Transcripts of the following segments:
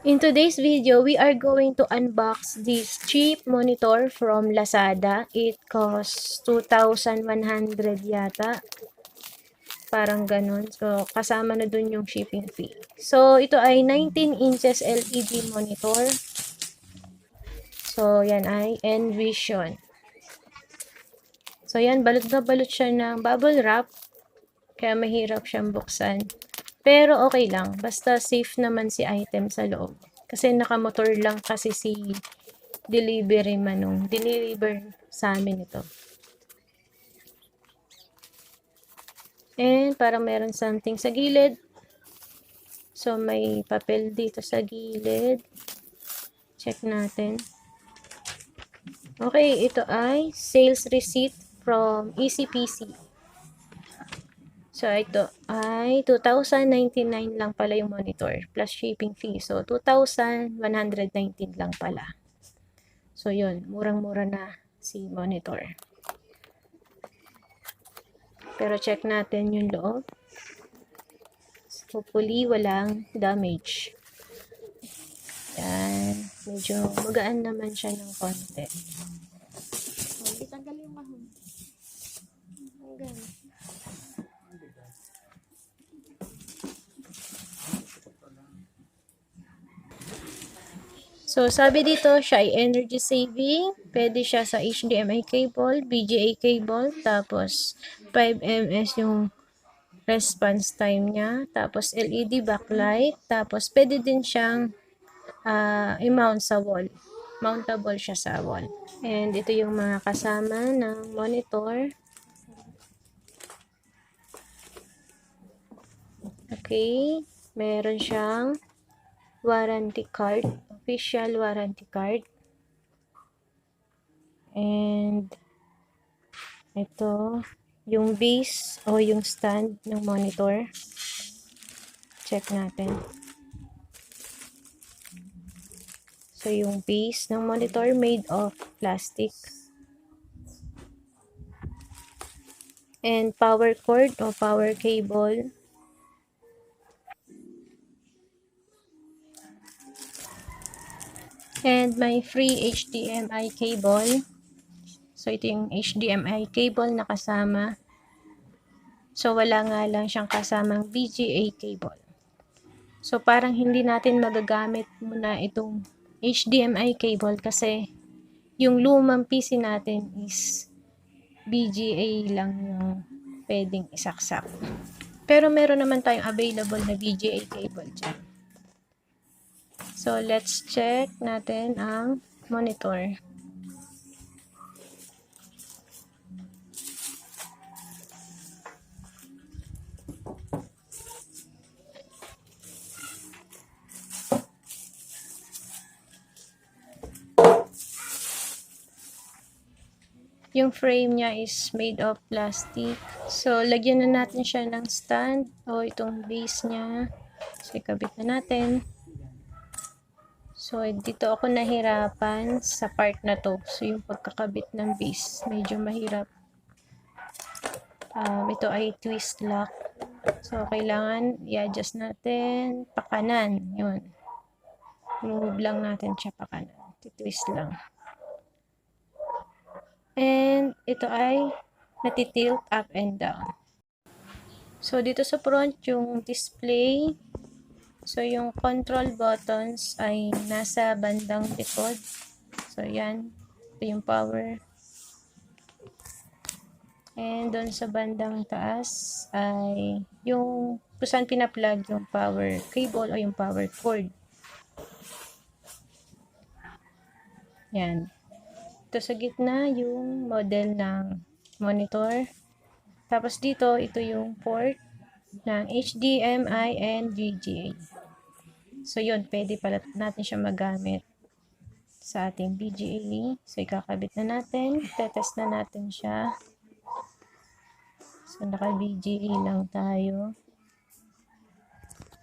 In today's video, we are going to unbox this cheap monitor from Lazada. It costs 2,100 yata. Parang ganun. So, kasama na dun yung shipping fee. So, ito ay 19 inches LED monitor. So, yan ay NVISION. So, yan, balot na balot siya ng bubble wrap. Kaya mahirap siyang buksan. Pero okay lang. Basta safe naman si item sa loob. Kasi nakamotor lang kasi si delivery manong. Deliver sa amin ito. And parang meron something sa gilid. So may papel dito sa gilid. Check natin. Okay, ito ay sales receipt from ECPC. So, ito ay 2,099 lang pala yung monitor plus shipping fee. So, 2,119 lang pala. So, yun. Murang-mura na si monitor. Pero check natin yung loob. Hopefully, walang damage. Yan. Medyo magaan naman siya ng konti. Oh, itanggal yung mahon. Hanggang. So, sabi dito, siya ay energy saving. Pwede siya sa HDMI cable, VGA cable, tapos 5 ms yung response time niya, tapos LED backlight, tapos pwede din siyang i-mount sa wall. Mountable siya sa wall. And ito yung mga kasama ng monitor. Okay, meron siyang warranty card, official warranty card. And ito yung base o yung stand ng monitor. Check natin. So yung base ng monitor made of plastic. And power cord o power cable. And may free HDMI cable. So, ito yung HDMI cable na kasama. So, wala nga lang siyang kasamang VGA cable. So, parang hindi natin magagamit muna itong HDMI cable kasi yung lumang PC natin is VGA lang yung pwedeng isaksak. Pero meron naman tayong available na VGA cable dyan. So, let's check natin ang monitor. Yung frame niya is made of plastic. So, lagyan na natin siya ng stand o itong base niya. So, ikabit na natin. So, dito ako nahirapan sa part na to. So, yung pagkakabit ng base, medyo mahirap. Ito ay twist lock. So, kailangan i-adjust natin pakanan. Yun. Move lang natin siya pakanan. Twist lang. And ito ay natitilt up and down. So, dito sa front yung display. So, yung control buttons ay nasa bandang likod. So, yan. Ito yung power. And doon sa bandang taas ay yung kung saan pinaplug yung power cable o yung power cord. Yan. Ito sa gitna yung model ng monitor. Tapos dito, ito yung port ng HDMI and VGA. So yun, pwede pala natin siya magamit sa ating VGA. So ikakabit na natin, tetest na natin siya. So naka VGA lang tayo.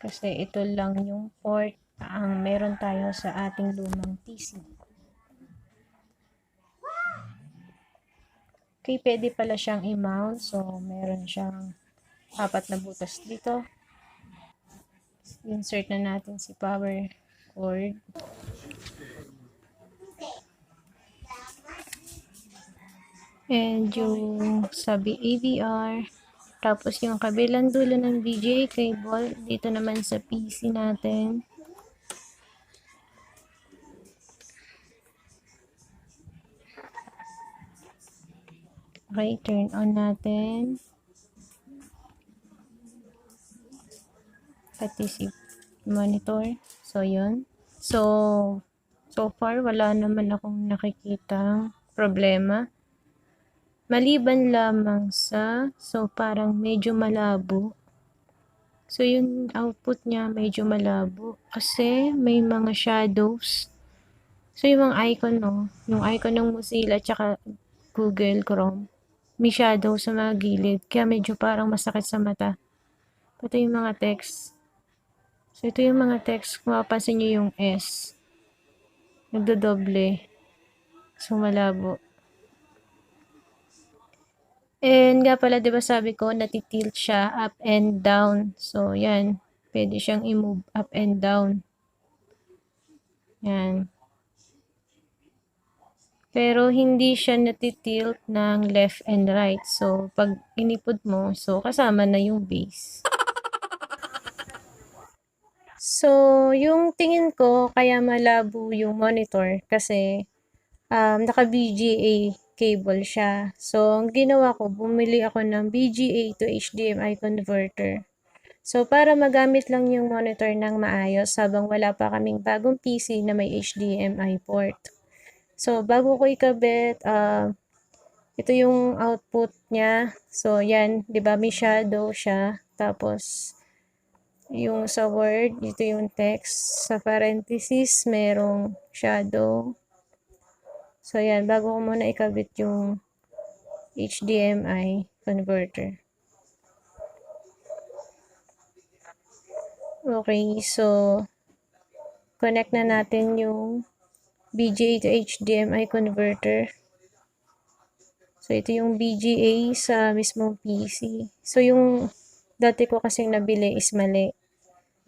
Kasi ito lang yung port ang meron tayo sa ating lumang PC. Okay, pwede pala siyang i-mount. So, meron siyang 4 na butas dito. Insert na natin si power cord. And yung sabi AVR. Tapos yung kabilang dulo ng VGA cable, dito naman sa PC natin. Okay, turn on natin. Pati si monitor. So, yun. So far, wala naman akong nakikita problema. Maliban lamang sa, parang medyo malabo. So, yung output niya medyo malabo. Kasi, may mga shadows. So, yung mga icon, no? Yung icon ng Mozilla tsaka Google Chrome. May shadow sa mga gilid. Kaya medyo parang masakit sa mata. Pati yung mga text. So, ito yung mga text. Kung mapapansin nyo yung S. Nagdodoble. So, malabo. And nga pala, diba sabi ko, natitilt siya up and down. So, yan. Pwede siyang i-move up and down. Yan. Pero, hindi siya natitilt ng left and right. So, pag inipod mo, so, kasama na yung base. So, yung tingin ko, kaya malabo yung monitor kasi naka-VGA cable siya. So, ang ginawa ko, bumili ako ng VGA to HDMI converter. So, para magamit lang yung monitor ng maayos habang wala pa kaming bagong PC na may HDMI port. So, bago ko ikabit, ito yung output niya. So, yan, di ba may shadow siya. Tapos, yung sa Word, ito yung text. Sa parenthesis, merong shadow. So, yan. Bago ko muna ikabit yung HDMI converter. Okay, so, connect na natin yung VGA to HDMI converter. So, ito yung VGA sa mismong PC. So, yung dati ko kasing nabili is mali.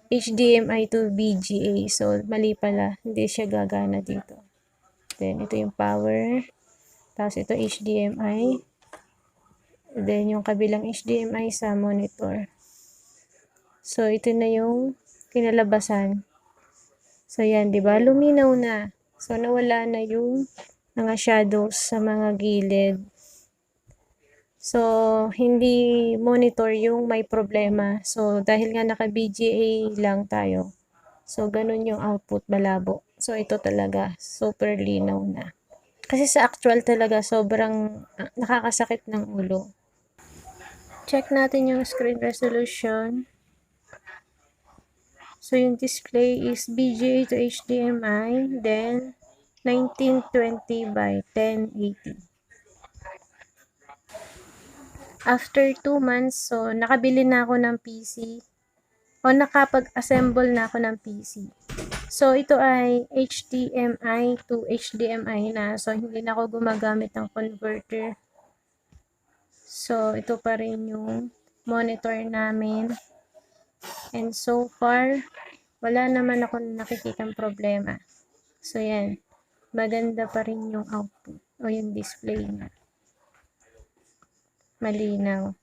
HDMI to VGA. So, mali pala. Hindi siya gagana dito. Then, ito yung power. Tapos, ito HDMI. Then, yung kabilang HDMI sa monitor. So, ito na yung kinalabasan. So, yan, di ba? Luminaw na. So, nawala na yung mga shadows sa mga gilid. So, hindi monitor yung may problema. So, dahil nga naka-VGA lang tayo. So, ganun yung output, malabo. So, ito talaga, super linaw na. Kasi sa actual talaga, sobrang nakakasakit ng ulo. Check natin yung screen resolution. So, yung display is VGA to HDMI, then 1920 by 1080. After 2 months, so nakabili na ako ng PC o nakapag-assemble na ako ng PC. So, ito ay HDMI to HDMI na. So, hindi na ako gumagamit ng converter. So, ito pa rin yung monitor namin. And so far, wala naman ako nakikitang problema. So, yan. Maganda pa rin yung output o yung display na. Malinaw.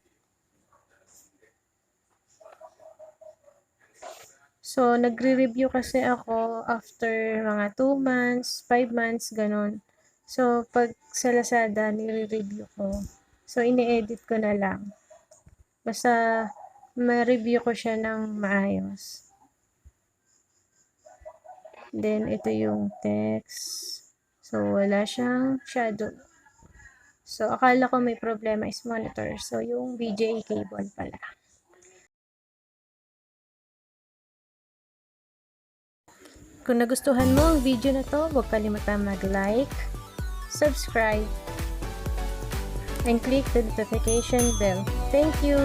So, nagre-review kasi ako after mga 2 months, 5 months, ganun. So, pag sa Lazada, nire-review ko. So, ini-edit ko na lang. Basta, ma-review ko siya ng maayos. Then, ito yung text. So, wala siyang shadow. So, akala ko may problema is monitor. So, yung VGA cable pala. Kung nagustuhan mo ang video na to, huwag kalimutan mag-like, subscribe, and click the notification bell. Thank you!